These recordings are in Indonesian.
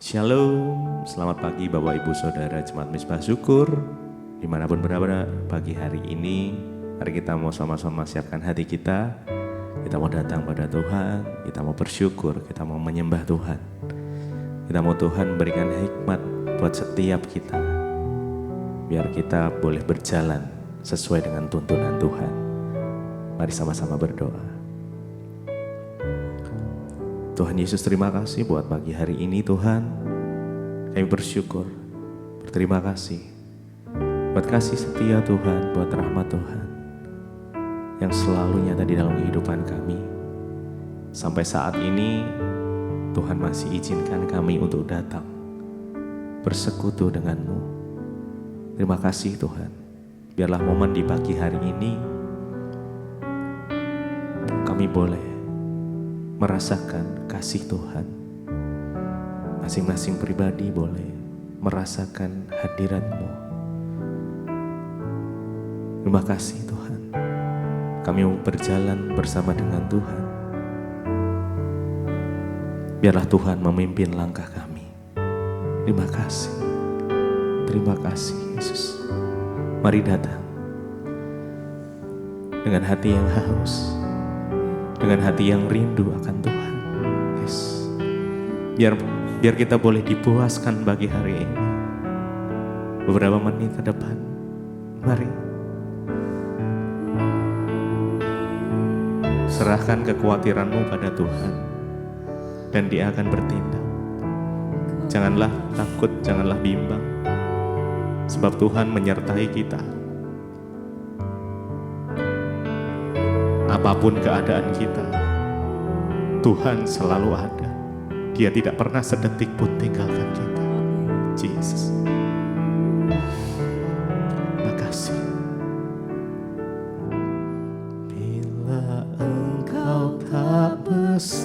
Shalom, selamat pagi Bapak Ibu Saudara Jemaat Mizpah Syukur. Dimanapun berada pagi hari ini, mari kita mau sama-sama siapkan hati kita. Kita mau datang pada Tuhan, kita mau bersyukur, kita mau menyembah Tuhan. Kita mau Tuhan berikan hikmat buat setiap kita, biar kita boleh berjalan sesuai dengan tuntunan Tuhan. Mari sama-sama berdoa. Tuhan Yesus, terima kasih buat pagi hari ini Tuhan. Kami bersyukur, berterima kasih buat kasih setia Tuhan, buat rahmat Tuhan yang selalu nyata di dalam kehidupan kami. Sampai saat ini Tuhan masih izinkan kami untuk datang bersekutu dengan-Mu. Terima kasih Tuhan. Biarlah momen di pagi hari ini kami boleh merasakan kasih Tuhan. Masing-masing pribadi boleh merasakan hadirat-Mu. Terima kasih Tuhan. Kami mau berjalan bersama dengan Tuhan. Biarlah Tuhan memimpin langkah kami. Terima kasih. Terima kasih Yesus. Mari datang dengan hati yang haus, dengan hati yang rindu akan Tuhan. Yes. Biar kita boleh dipuaskan bagi hari ini. Beberapa menit ke depan, mari serahkan kekhawatiranmu pada Tuhan, dan Dia akan bertindak. Janganlah takut, janganlah bimbang, sebab Tuhan menyertai kita. Apapun keadaan kita, Tuhan selalu ada. Dia tidak pernah sedetik pun tinggalkan kita. Jesus. Terima kasih. Bila Engkau tak besertaku,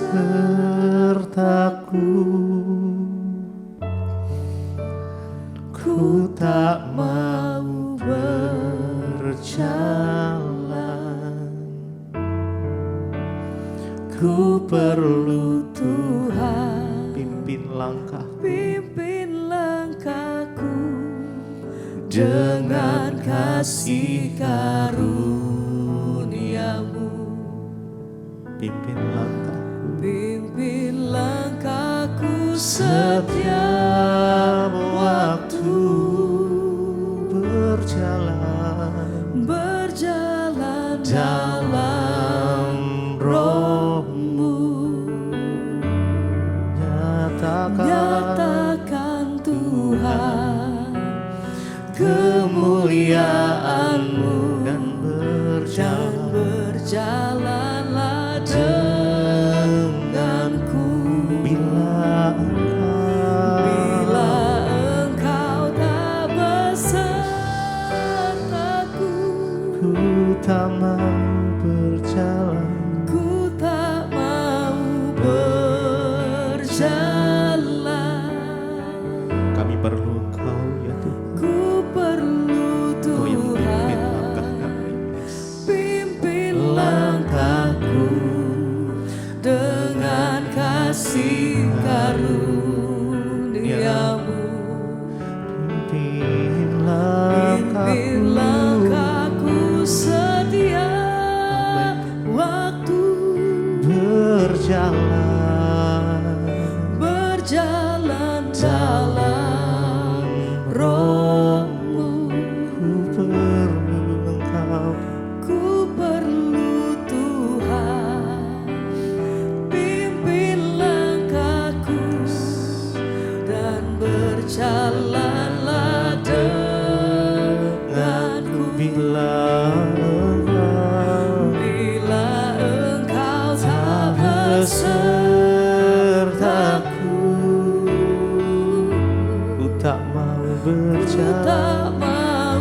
ku tak mau berjalan. Ku perlu Tuhan, pimpin langkahku dengan kasih karunia-Mu. Pimpin langkahku setiap waktu berjalan dalam Roh-Mu. Nyatakan Tuhan kemuliaan-Mu, dan berjalanlah denganku. Bila Engkau tak besertaku, ku tak mau berjalan. Kami perlu Engkau ya Tuhan. Ku perlu Tuhan. Kau yang pimpin langkah kami. Pimpin langkahku dengan kasih karunia-Mu. Pimpin langkahku setiap waktu berjalan dalam Roh-Mu. Ku perlu Tuhan. Pimpin langkahku dan berjalanlah denganku. Bila Engkau tak besertaku, tak mau berjalan.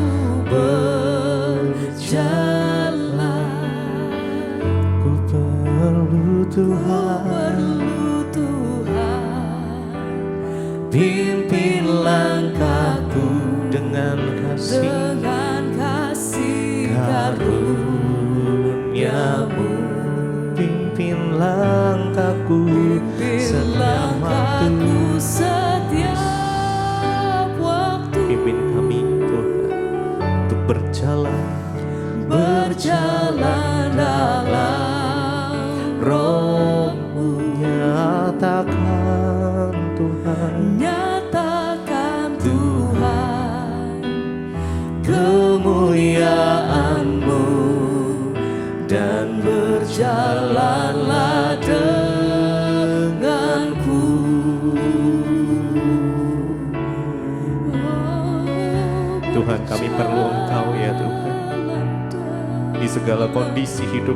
Ku perlu Tuhan. Pimpin langkahku dengan kasih karunia-Mu. Pimpin langkahku setiap waktu. berjalan dalam Roh-Mu. Nyatakan Tuhan, kemuliaan-Mu, dan berjalanlah denganku. Tuhan, kami perlu Engkau ya Tuhan. Di segala kondisi hidup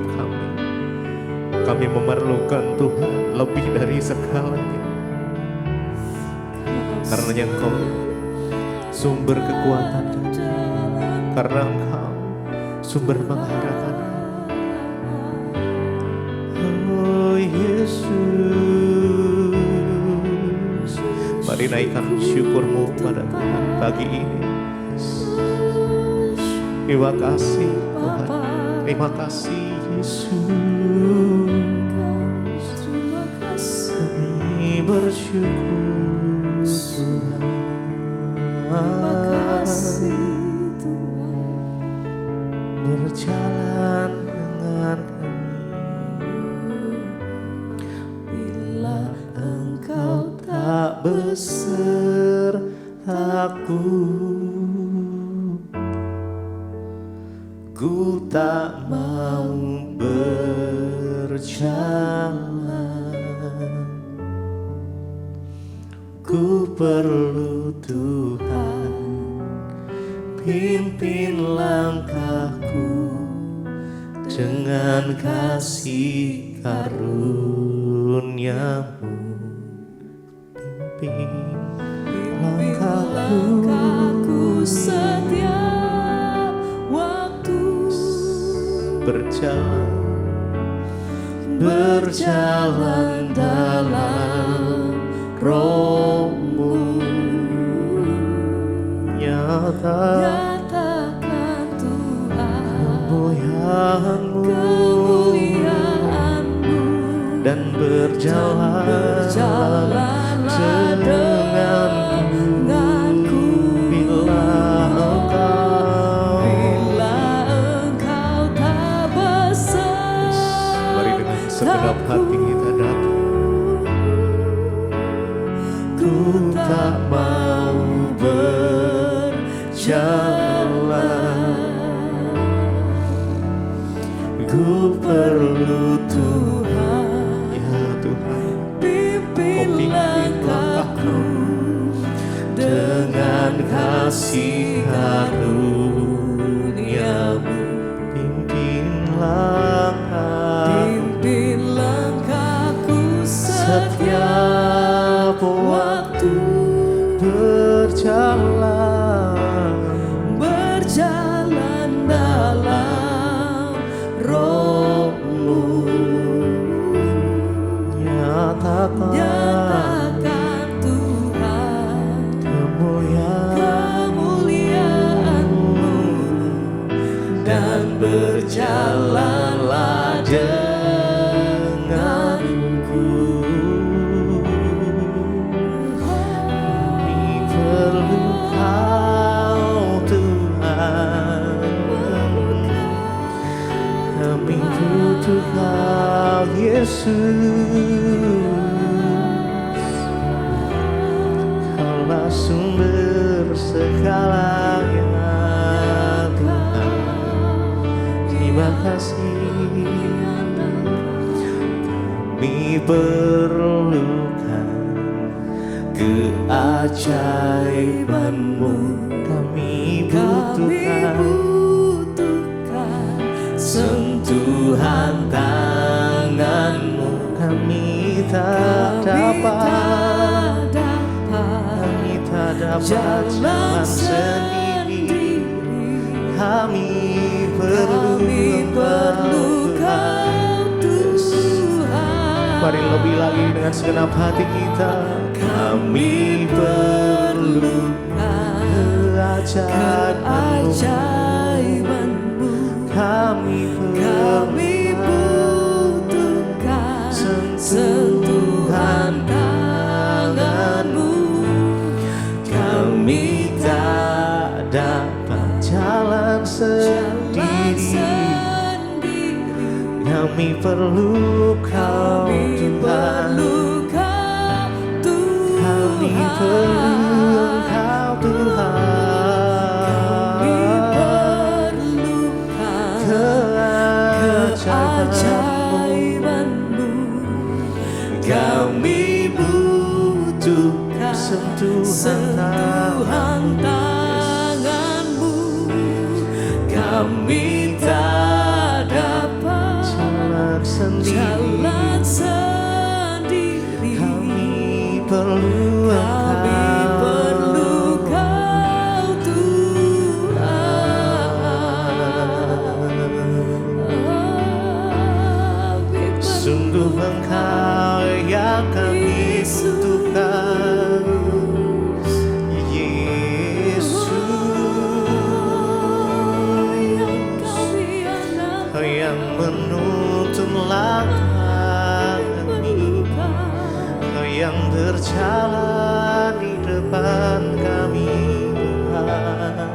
kami memerlukan Tuhan lebih dari segalanya. Karena Engkau sumber kekuatan kami, karena Engkau sumber pengharapan. Oh Yesus, mari naikkan syukur-Mu pada Tuhan pagi ini. Terima kasih Tuhan, terima kasih Yesus. Kami bersyukur Tuhan. Terima kasih Tuhan, berjalan dengan kami. Bila Engkau tak besertaku, ku tak mau berjalan. Ku perlu Tuhan, pimpin langkahku dengan kasih karunia-Mu. Pimpin langkahku setiap waktu, berjalan dalam Roh-Mu. Nyatakan Tuhan kemuliaan-Mu, dan berjalanlah denganku. Bila Engkau tak besertaku, mari dengan segenap hati kita datang. Ku tak mau berjalan, ku perlu Tuhan, ya Tuhan. Pimpin langkahku dengan kasih karunia-Mu. Pimpin langkahku setiap waktu, berjalan dalam Roh-Mu. Nyatakan Tuhan kemuliaan-Mu, dan berjalanlah denganku. Kami perlu Kau Tuhan, kami butuh Kau Yesus. Kaulah sumber segalanya Tuhan. Terima kasih. Kami perlukan keajaiban-Mu. Kami butuhkan sentuhan tangan-Mu. Kami tak dapat jalan sendiri. Kami perlu Kau Tuhan. Mari lebih lagi dengan segenap hati kita. Kami perlu keajaiban-Mu. Kami butuhkan sentuhan tangan-Mu. Kami tak dapat jalan sendiri. Kami perlu Kau Tuhan. Kami perlu Engkau Tuhan. Keajaiban-Mu. Kami butuh sentuhan tangan-Mu. Kami tak dapat jalan sendiri. Kami perlu Kau Tuhan. Sungguh Engkau yang kami butuhkan, Yesus. Kau yang menuntun langkah kami, Kau yang berjalan di depan kami, Tuhan,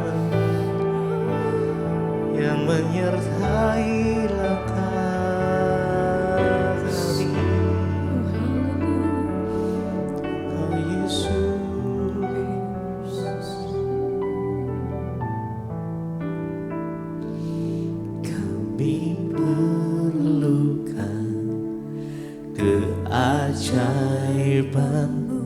yang menyertai langkah kami, Kau Yesus. Kami perlukan keajaiban-Mu.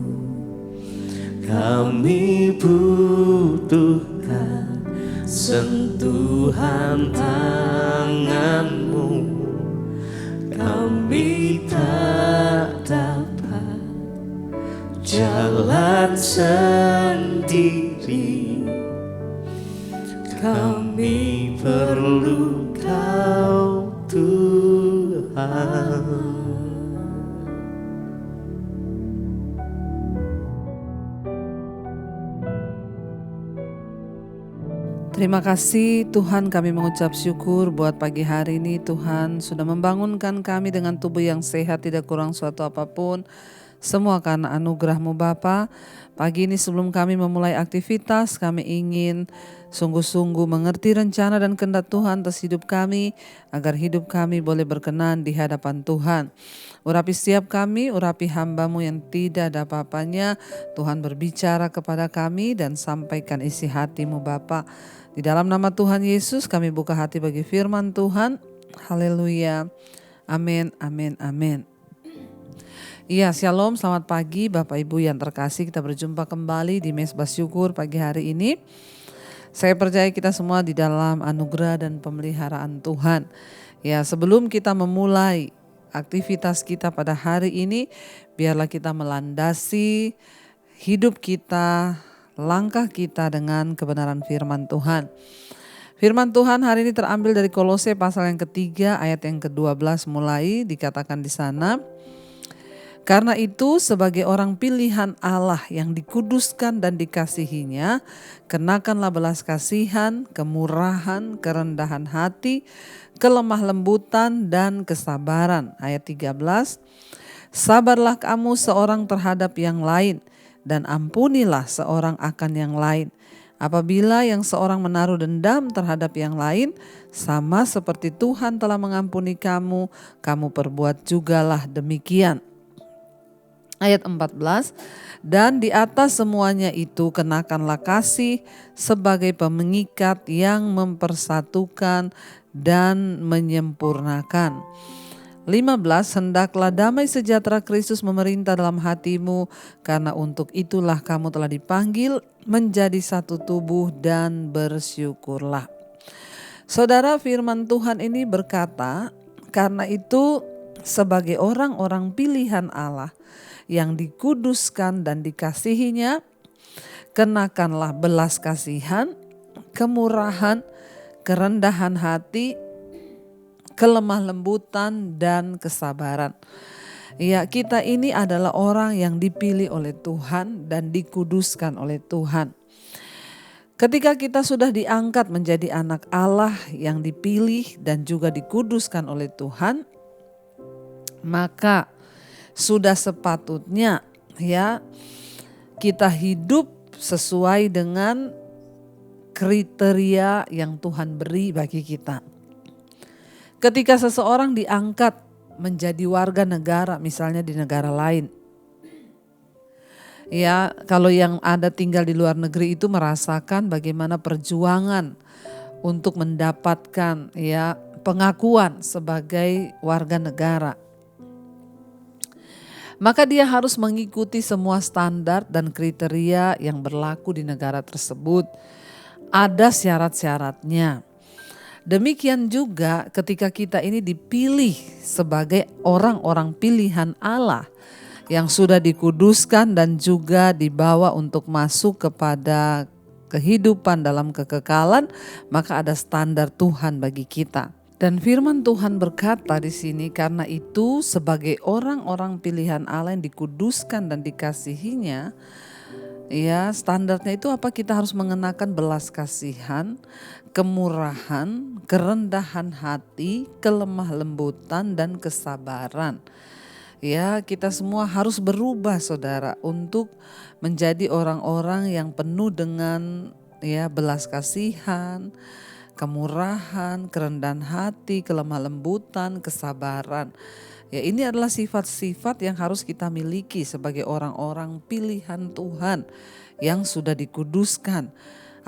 Kami butuhkan sentuhan tangan-Mu. Kami tak dapat jalan sendiri. Kami perlu Kau Tuhan. Terima kasih Tuhan, kami mengucap syukur buat pagi hari ini. Tuhan sudah membangunkan kami dengan tubuh yang sehat, tidak kurang suatu apapun. Semua karena anugerah-Mu Bapa. Pagi ini sebelum kami memulai aktivitas, kami ingin sungguh-sungguh mengerti rencana dan kehendak Tuhan atas hidup kami, agar hidup kami boleh berkenan di hadapan Tuhan. Urapi setiap kami, urapi hamba-Mu yang tidak ada apa-apanya. Tuhan berbicara kepada kami dan sampaikan isi hati-Mu Bapa. Di dalam nama Tuhan Yesus kami buka hati bagi firman Tuhan. Haleluya. Amin, amin, amin. Iya, shalom, selamat pagi Bapak Ibu yang terkasih. Kita berjumpa kembali di Mezbah Syukur pagi hari ini. Saya percaya kita semua di dalam anugerah dan pemeliharaan Tuhan. Ya, sebelum kita memulai aktivitas kita pada hari ini, biarlah kita melandasi hidup kita, langkah kita dengan kebenaran firman Tuhan. Firman Tuhan hari ini terambil dari Kolose pasal yang ketiga ayat yang ke-12 mulai dikatakan di sana. Karena itu sebagai orang pilihan Allah yang dikuduskan dan dikasihinya, kenakanlah belas kasihan, kemurahan, kerendahan hati, kelemah lembutan dan kesabaran. Ayat 13, sabarlah kamu seorang terhadap yang lain, dan ampunilah seorang akan yang lain. Apabila yang seorang menaruh dendam terhadap yang lain, sama seperti Tuhan telah mengampuni kamu, kamu perbuat jugalah demikian. Ayat 14, dan di atas semuanya itu kenakanlah kasih sebagai pengikat yang mempersatukan dan menyempurnakan. 15, hendaklah damai sejahtera Kristus memerintah dalam hatimu, karena untuk itulah kamu telah dipanggil menjadi satu tubuh dan bersyukurlah. Saudara, firman Tuhan ini berkata, karena itu sebagai orang-orang pilihan Allah yang dikuduskan dan dikasihinya, kenakanlah belas kasihan, kemurahan, kerendahan hati, kelemah lembutan dan kesabaran. Ya, kita ini adalah orang yang dipilih oleh Tuhan dan dikuduskan oleh Tuhan. Ketika kita sudah diangkat menjadi anak Allah yang dipilih dan juga dikuduskan oleh Tuhan, maka sudah sepatutnya ya kita hidup sesuai dengan kriteria yang Tuhan beri bagi kita. Ketika seseorang diangkat menjadi warga negara, misalnya di negara lain, ya, kalau yang ada tinggal di luar negeri itu merasakan bagaimana perjuangan untuk mendapatkan ya pengakuan sebagai warga negara. Maka dia harus mengikuti semua standar dan kriteria yang berlaku di negara tersebut. Ada syarat-syaratnya. Demikian juga ketika kita ini dipilih sebagai orang-orang pilihan Allah yang sudah dikuduskan dan juga dibawa untuk masuk kepada kehidupan dalam kekekalan, maka ada standar Tuhan bagi kita. Dan firman Tuhan berkata di sini, karena itu sebagai orang-orang pilihan Allah yang dikuduskan dan dikasihinya, ya standarnya itu apa? Kita harus mengenakan belas kasihan, kemurahan, kerendahan hati, kelemah lembutan dan kesabaran. Ya, kita semua harus berubah saudara untuk menjadi orang-orang yang penuh dengan ya belas kasihan, kemurahan, kerendahan hati, kelemah lembutan, kesabaran. Ya, ini adalah sifat-sifat yang harus kita miliki sebagai orang-orang pilihan Tuhan yang sudah dikuduskan.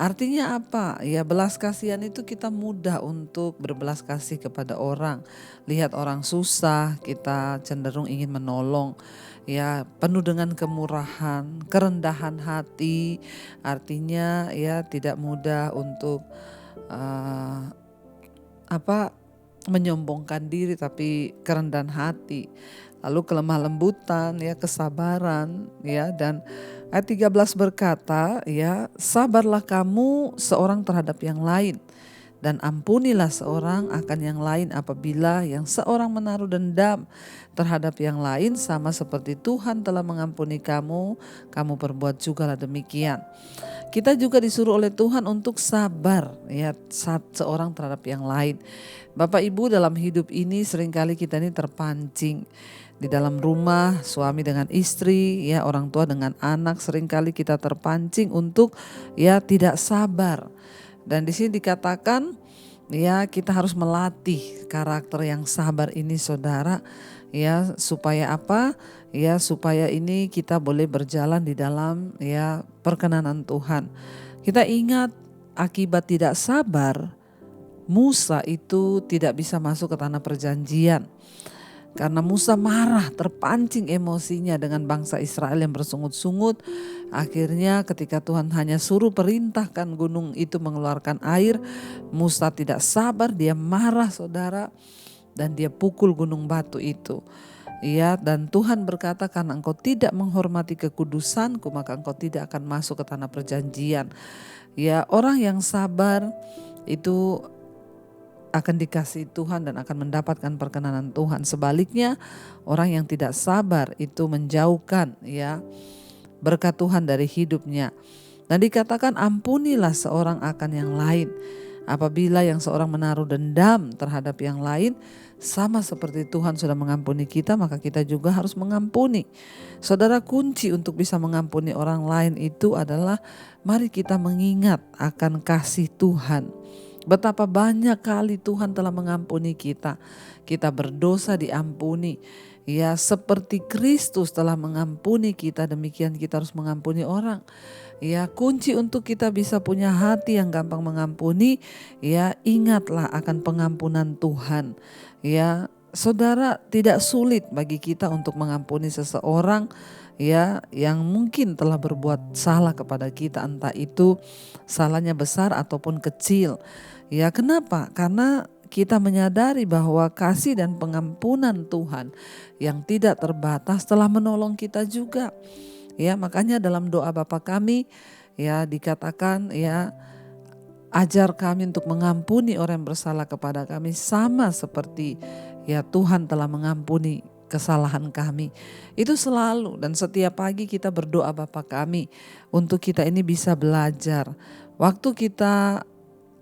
Artinya apa? Ya, belas kasihan itu kita mudah untuk berbelas kasih kepada orang. Lihat orang susah, kita cenderung ingin menolong. Ya, penuh dengan kemurahan, kerendahan hati. Artinya ya tidak mudah untuk menyombongkan diri, tapi kerendahan hati. Lalu kelemah lembutan, ya kesabaran, ya. Dan ayat 13 berkata, ya sabarlah kamu seorang terhadap yang lain dan ampunilah seorang akan yang lain apabila yang seorang menaruh dendam terhadap yang lain, sama seperti Tuhan telah mengampuni kamu, kamu perbuat jugalah demikian. Kita juga disuruh oleh Tuhan untuk sabar ya seorang terhadap yang lain. Bapak Ibu, dalam hidup ini seringkali kita ini terpancing di dalam rumah, suami dengan istri, ya orang tua dengan anak, seringkali kita terpancing untuk ya tidak sabar. Dan di sini dikatakan ya kita harus melatih karakter yang sabar ini saudara, ya supaya apa? Ya supaya ini kita boleh berjalan di dalam ya perkenanan Tuhan. Kita ingat akibat tidak sabar, Musa itu tidak bisa masuk ke tanah perjanjian. Karena Musa marah, terpancing emosinya dengan bangsa Israel yang bersungut-sungut. Akhirnya ketika Tuhan hanya suruh perintahkan gunung itu mengeluarkan air, Musa tidak sabar, dia marah saudara, dan dia pukul gunung batu itu. Ya, dan Tuhan berkata, karena engkau tidak menghormati kekudusanku, maka engkau tidak akan masuk ke tanah perjanjian. Ya, orang yang sabar itu akan dikasihi Tuhan dan akan mendapatkan perkenanan Tuhan. Sebaliknya, orang yang tidak sabar itu menjauhkan ya berkat Tuhan dari hidupnya. Dan dikatakan ampunilah seorang akan yang lain. Apabila yang seorang menaruh dendam terhadap yang lain, sama seperti Tuhan sudah mengampuni kita, maka kita juga harus mengampuni. Saudara, kunci untuk bisa mengampuni orang lain itu adalah mari kita mengingat akan kasih Tuhan. Betapa banyak kali Tuhan telah mengampuni kita. Kita berdosa diampuni. Ya, seperti Kristus telah mengampuni kita, demikian kita harus mengampuni orang. Ya, kunci untuk kita bisa punya hati yang gampang mengampuni, ya ingatlah akan pengampunan Tuhan. Ya, saudara, tidak sulit bagi kita untuk mengampuni seseorang ya yang mungkin telah berbuat salah kepada kita, entah itu salahnya besar ataupun kecil. Ya, kenapa? Karena kita menyadari bahwa kasih dan pengampunan Tuhan yang tidak terbatas telah menolong kita juga. Ya, makanya dalam doa Bapa kami ya dikatakan ya ajar kami untuk mengampuni orang yang bersalah kepada kami sama seperti ya Tuhan telah mengampuni kesalahan kami. Itu selalu dan setiap pagi kita berdoa Bapa kami untuk kita ini bisa belajar. Waktu kita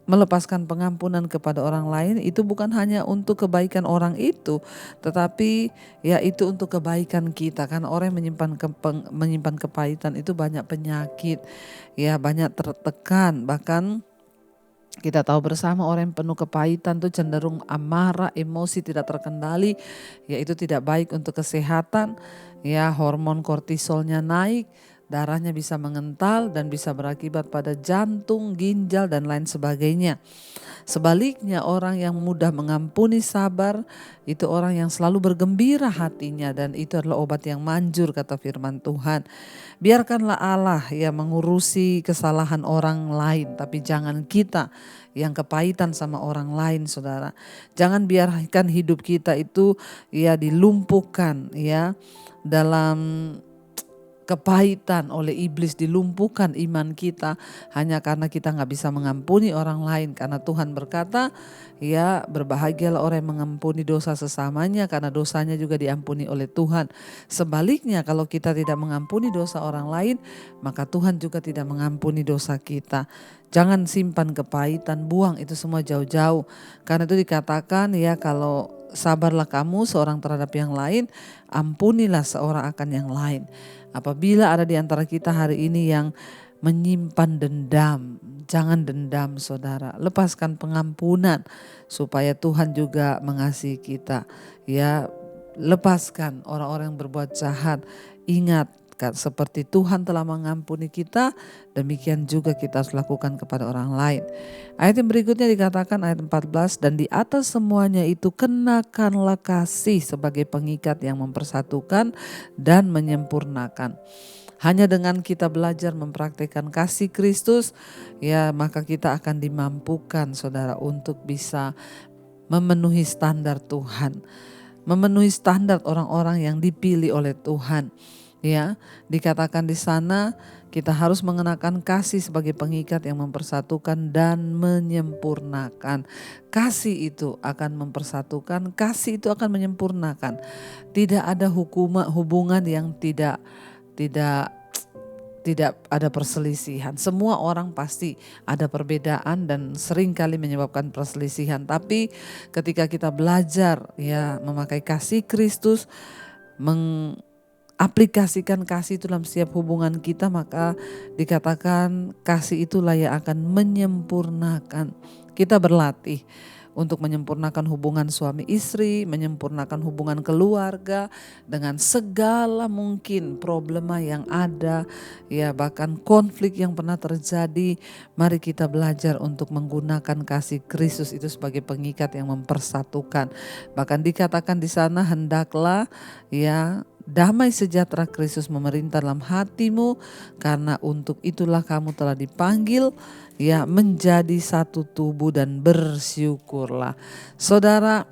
melepaskan pengampunan kepada orang lain itu bukan hanya untuk kebaikan orang itu, tetapi ya itu untuk kebaikan kita. Karena orang yang menyimpan kepahitan itu banyak penyakit, ya banyak tertekan, bahkan Kita tahu bersama orang yang penuh kepahitan itu cenderung amarah, emosi tidak terkendali, yaitu tidak baik untuk kesehatan. Ya, hormon kortisolnya naik, darahnya bisa mengental dan bisa berakibat pada jantung, ginjal dan lain sebagainya. Sebaliknya orang yang mudah mengampuni, sabar, itu orang yang selalu bergembira hatinya dan itu adalah obat yang manjur kata firman Tuhan. Biarkanlah Allah yang mengurusi kesalahan orang lain, tapi jangan kita yang kepahitan sama orang lain, saudara. Jangan biarkan hidup kita itu ya dilumpuhkan ya dalam kepahitan oleh iblis, dilumpuhkan iman kita hanya karena kita nggak bisa mengampuni orang lain. Karena Tuhan berkata, ya berbahagialah orang yang mengampuni dosa sesamanya karena dosanya juga diampuni oleh Tuhan. Sebaliknya kalau kita tidak mengampuni dosa orang lain, maka Tuhan juga tidak mengampuni dosa kita. Jangan simpan kepahitan, buang itu semua jauh-jauh. Karena itu dikatakan ya kalau sabarlah kamu seorang terhadap yang lain, ampunilah seorang akan yang lain. Apabila ada di antara kita hari ini yang menyimpan dendam, jangan dendam saudara. Lepaskan pengampunan supaya Tuhan juga mengasihi kita. Ya, lepaskan orang-orang yang berbuat jahat. Ingat, seperti Tuhan telah mengampuni kita, demikian juga kita harus lakukan kepada orang lain. Ayat yang berikutnya dikatakan ayat 14, dan di atas semuanya itu kenakanlah kasih sebagai pengikat yang mempersatukan dan menyempurnakan. Hanya dengan kita belajar mempraktikkan kasih Kristus, ya maka kita akan dimampukan saudara untuk bisa memenuhi standar Tuhan. Memenuhi standar orang-orang yang dipilih oleh Tuhan. Ya, dikatakan di sana kita harus mengenakan kasih sebagai pengikat yang mempersatukan dan menyempurnakan. Kasih itu akan mempersatukan, kasih itu akan menyempurnakan. Tidak ada hubungan yang tidak ada perselisihan. Semua orang pasti ada perbedaan dan sering kali menyebabkan perselisihan. Tapi ketika kita belajar ya memakai kasih Kristus, aplikasikan kasih itu dalam setiap hubungan kita, maka dikatakan kasih itulah yang akan menyempurnakan. Kita berlatih untuk menyempurnakan hubungan suami istri, menyempurnakan hubungan keluarga dengan segala mungkin problema yang ada, ya bahkan konflik yang pernah terjadi. Mari kita belajar untuk menggunakan kasih Kristus itu sebagai pengikat yang mempersatukan. Bahkan dikatakan di sana hendaklah ya damai sejahtera Kristus memerintah dalam hatimu, karena untuk itulah kamu telah dipanggil ya menjadi satu tubuh dan bersyukurlah. Saudara,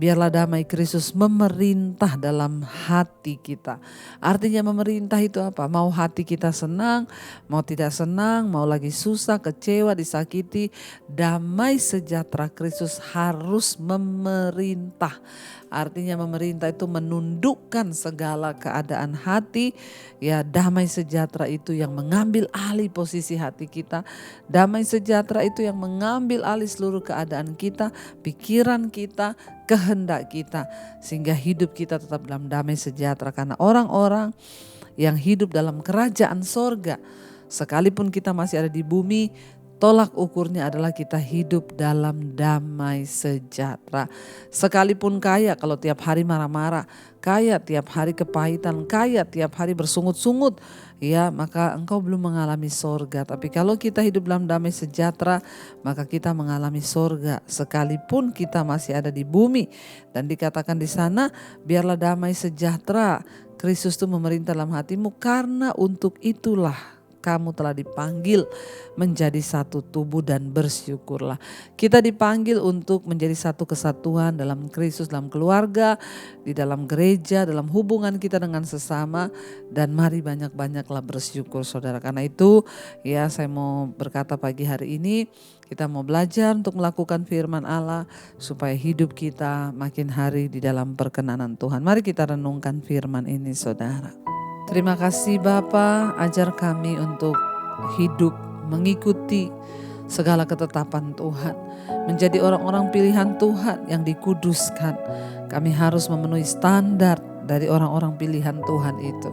biarlah damai Kristus memerintah dalam hati kita. Artinya memerintah itu apa? Mau hati kita senang, mau tidak senang, mau lagi susah, kecewa, disakiti, damai sejahtera Kristus harus memerintah. Artinya memerintah itu menundukkan segala keadaan hati. Ya, damai sejahtera itu yang mengambil alih posisi hati kita. Damai sejahtera itu yang mengambil alih seluruh keadaan kita, pikiran kita, kehendak kita. Sehingga hidup kita tetap dalam damai sejahtera. Karena orang-orang yang hidup dalam kerajaan sorga, sekalipun kita masih ada di bumi, tolak ukurnya adalah kita hidup dalam damai sejahtera. Sekalipun kaya, kalau tiap hari marah-marah, kaya tiap hari kepahitan, kaya tiap hari bersungut-sungut, ya maka engkau belum mengalami sorga. Tapi kalau kita hidup dalam damai sejahtera, maka kita mengalami sorga sekalipun kita masih ada di bumi. Dan dikatakan di sana, biarlah damai sejahtera Kristus itu memerintah dalam hatimu, karena untuk itulah kamu telah dipanggil menjadi satu tubuh dan bersyukurlah. Kita dipanggil untuk menjadi satu kesatuan dalam Kristus, dalam keluarga, di dalam gereja, dalam hubungan kita dengan sesama. Dan mari banyak-banyaklah bersyukur saudara. Karena itu ya saya mau berkata pagi hari ini, kita mau belajar untuk melakukan firman Allah supaya hidup kita makin hari di dalam perkenanan Tuhan. Mari kita renungkan firman ini saudara. Terima kasih Bapa, ajar kami untuk hidup mengikuti segala ketetapan Tuhan. Menjadi orang-orang pilihan Tuhan yang dikuduskan. Kami harus memenuhi standar dari orang-orang pilihan Tuhan itu.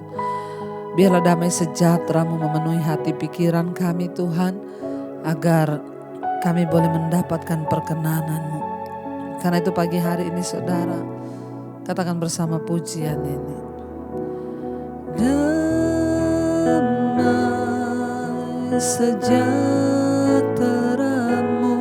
Biarlah damai sejahtera-Mu memenuhi hati pikiran kami Tuhan, agar kami boleh mendapatkan perkenanan-Mu. Karena itu pagi hari ini saudara, katakan bersama pujian ini. Damai sejahtera-Mu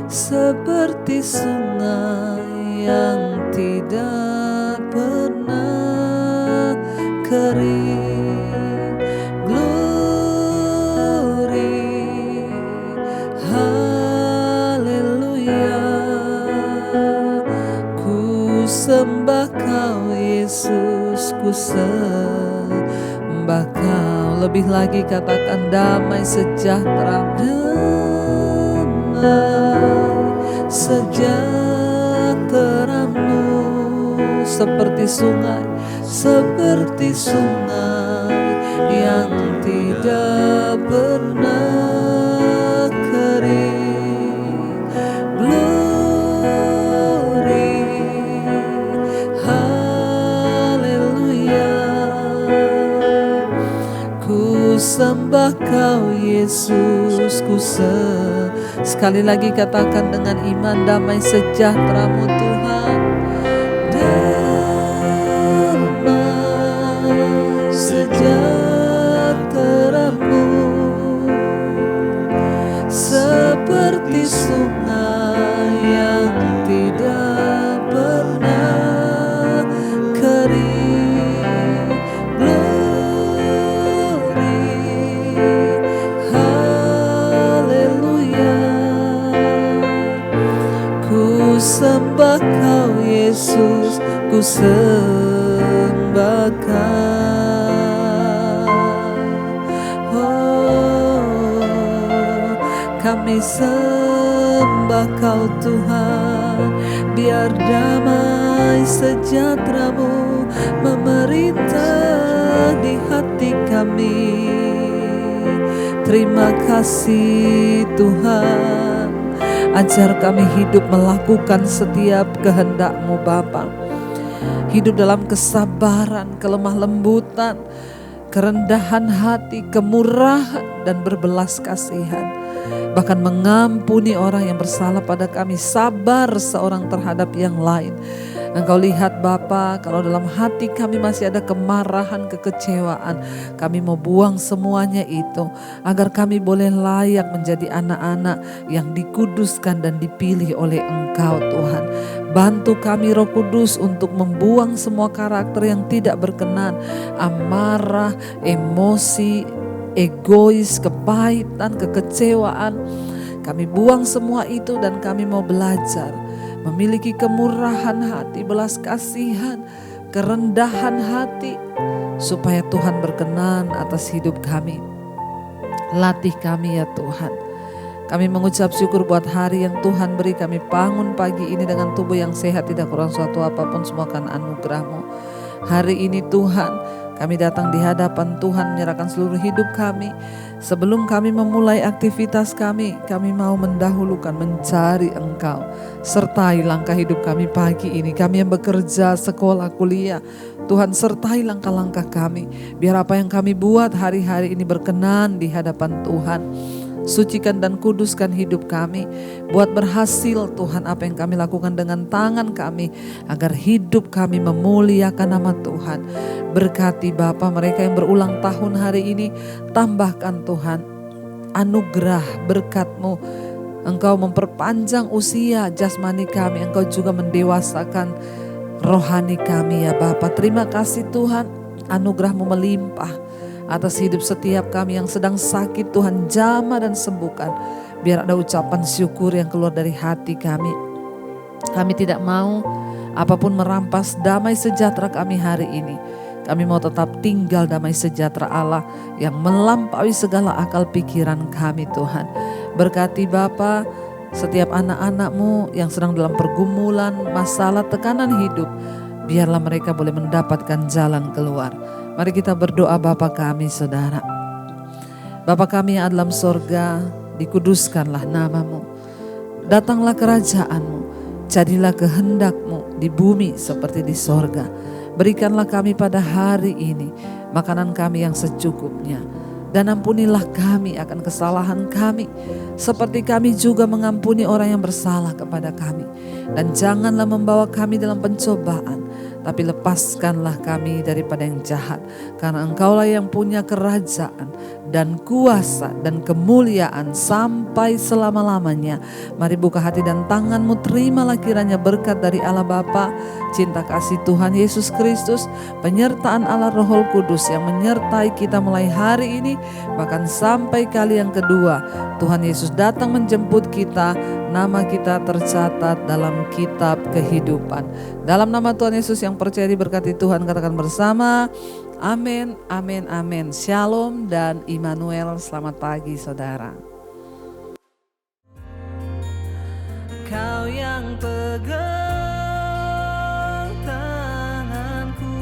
seperti sungai yang tidak pernah kering. Glory, haleluya. Ku sembah Kau Yesus, ku sembah Kau. Lebih lagi katakan damai sejahtera. Damai sejahtera-Mu seperti sungai yang tidak pernah kering. Glory, haleluya. Ku sembah Kau Yesus, ku sekali lagi katakan dengan iman, damai sejahtera-Mu Tuhan. Damai sejahtera-Mu seperti sungai yang tidak pernah kering. Sembah Kau Yesus, ku sembah Kau. Oh, kami sembah Kau Tuhan. Biar damai sejahtera-Mu memerintah di hati kami. Terima kasih Tuhan. Ajar kami hidup melakukan setiap kehendak-Mu Bapa. Hidup dalam kesabaran, kelemah lembutan, kerendahan hati, kemurahan dan berbelas kasihan. Bahkan mengampuni orang yang bersalah pada kami, sabar seorang terhadap yang lain. Engkau lihat Bapa, kalau dalam hati kami masih ada kemarahan, kekecewaan, kami mau buang semuanya itu, agar kami boleh layak menjadi anak-anak yang dikuduskan dan dipilih oleh Engkau Tuhan. Bantu kami Roh Kudus untuk membuang semua karakter yang tidak berkenan, amarah, emosi, egois, kepahitan, kekecewaan. Kami buang semua itu dan kami mau belajar memiliki kemurahan hati, belas kasihan, kerendahan hati, supaya Tuhan berkenan atas hidup kami. Latih kami ya Tuhan. Kami mengucap syukur buat hari yang Tuhan beri kami bangun pagi ini dengan tubuh yang sehat, tidak kurang suatu apapun, semua karena anugerah-Mu. Hari ini Tuhan, kami datang di hadapan Tuhan menyerahkan seluruh hidup kami. Sebelum kami memulai aktivitas kami mau mendahulukan mencari Engkau. Sertai langkah hidup kami pagi ini. Kami yang bekerja, sekolah, kuliah, Tuhan sertai langkah-langkah kami. Biar apa yang kami buat hari-hari ini berkenan di hadapan Tuhan. Sucikan dan kuduskan hidup kami. Buat berhasil Tuhan apa yang kami lakukan dengan tangan kami, agar hidup kami memuliakan nama Tuhan. Berkati Bapa mereka yang berulang tahun hari ini. Tambahkan Tuhan anugerah berkat-Mu. Engkau memperpanjang usia jasmani kami. Engkau juga mendewasakan rohani kami ya Bapa. Terima kasih Tuhan, anugerah-Mu melimpah atas hidup setiap kami yang sedang sakit. Tuhan jamah dan sembuhkan. Biar ada ucapan syukur yang keluar dari hati kami. Kami tidak mau apapun merampas damai sejahtera kami hari ini. Kami mau tetap tinggal damai sejahtera Allah yang melampaui segala akal pikiran kami Tuhan. Berkati Bapa setiap anak-anak-Mu yang sedang dalam pergumulan, masalah, tekanan hidup. Biarlah mereka boleh mendapatkan jalan keluar. Mari kita berdoa. Bapa kami saudara. Bapa kami yang ada dalam sorga, dikuduskanlah nama-Mu. Datanglah kerajaan-Mu, jadilah kehendak-Mu di bumi seperti di sorga. Berikanlah kami pada hari ini makanan kami yang secukupnya. Dan ampunilah kami akan kesalahan kami, seperti kami juga mengampuni orang yang bersalah kepada kami. Dan janganlah membawa kami dalam pencobaan, tapi lepaskanlah kami daripada yang jahat. Karena Engkaulah yang punya kerajaan dan kuasa dan kemuliaan sampai selama-lamanya. Mari buka hati dan tanganmu, terimalah kiranya berkat dari Allah Bapa, cinta kasih Tuhan Yesus Kristus, penyertaan Allah Roh Kudus yang menyertai kita mulai hari ini, bahkan sampai kali yang kedua Tuhan Yesus datang menjemput kita. Nama kita tercatat dalam kitab kehidupan. Dalam nama Tuhan Yesus yang percaya diberkati Tuhan, katakan bersama, amin, amin, amin. Shalom dan Immanuel. Selamat pagi saudara. Kau yang pegang tanganku,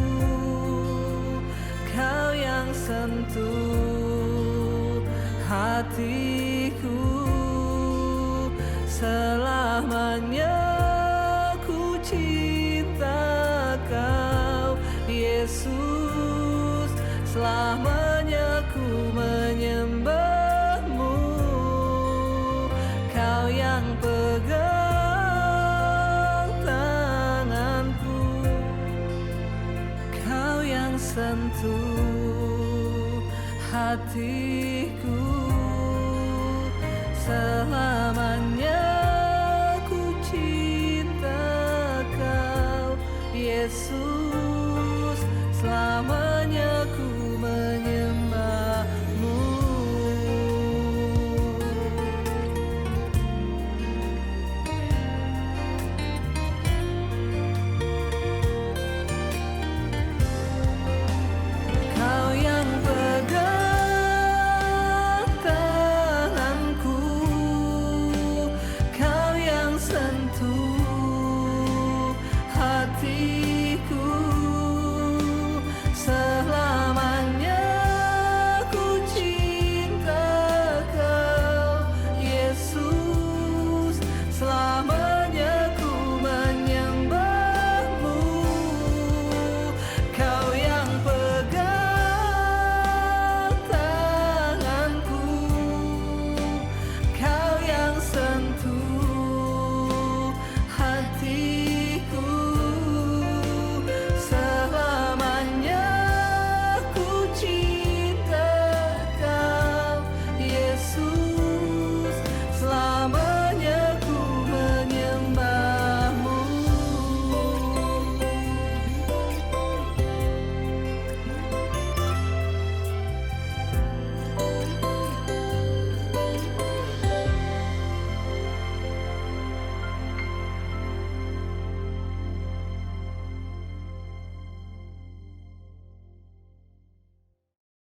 kau yang sentuh hatiku, selamanya ku cinta kau Yesus, selamanya ku menyembahmu. Kau yang pegang tanganku, kau yang sentuh hatiku,